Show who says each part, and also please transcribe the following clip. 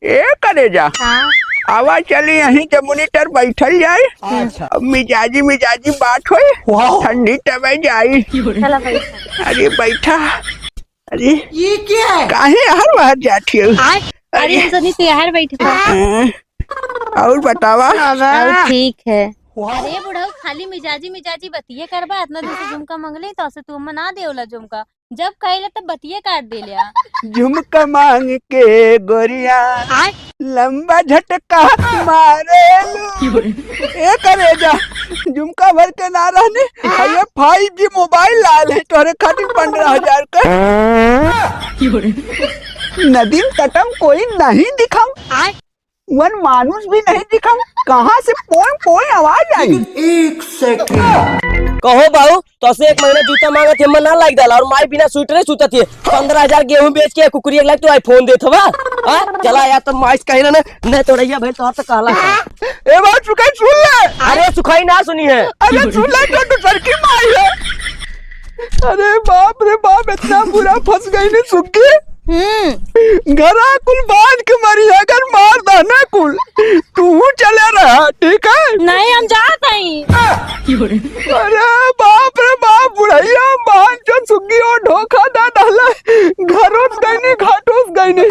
Speaker 1: ए करे जा
Speaker 2: हाँ
Speaker 1: आवाज चली यहीं जमुनी तर बैठल जाए।
Speaker 3: अच्छा
Speaker 1: मिजाजी मिजाजी बात होई ठंडी तबे जाई।
Speaker 2: चला बैठा।
Speaker 1: अरे बैठा। अरे
Speaker 3: ये क्या है?
Speaker 1: काहे हर बार जाती हो?
Speaker 2: अरे हम सनी त्योहार बैठे था।
Speaker 1: और बतावा।
Speaker 2: और ठीक है। अरे बुढ़ऊ खाली मिजाजी मिजाजी बतिये करबा इतना दिन से झुमका मंगले तो से तू मना देवला झुमका जब कहले तब बतिये काट दे लिया।
Speaker 1: झुमका मांग के गोरिया लंबा झटका मारे ए करे जा झुमका भर के ना रहने ये 5G मोबाइल लाल है तोरे खातिर 15,000 का। नदीम तटम कोई नहीं दिखाऊं वन मानुष भी नहीं दिखाऊं कहाँ से पोय पोय आवाज आई।
Speaker 3: एक सेकंड
Speaker 4: कहो बाबू तो से 1 महीना जूता मांगा थे मन ना लाग डाला और माई बिना स्वेटरे सूता थी 15,000 गेहूं बेच के कुकुरी 1 लाख तो आईफोन देत हवा। चला यार तो माइस कहीं ना नहीं तोड़ैया भाई तो तो कहला
Speaker 1: ए बात सुखाई सुन ले।
Speaker 4: अरे सुखाई ना सुनी है।
Speaker 1: अरे सुन ले तो सर की माई है। अरे बाप रे बाप इतना बुरा फंस गई ने सुखी घरा कुल बांध के मरी अगर मार दाना कुल तू चले रहा ठीक है।
Speaker 2: नहीं हम जात नहीं।
Speaker 1: अरे बाप रे बाप बुढ़ैया मान जो सुगी और ढोखा दा डाला घरों गई नहीं घाटों गई नहीं।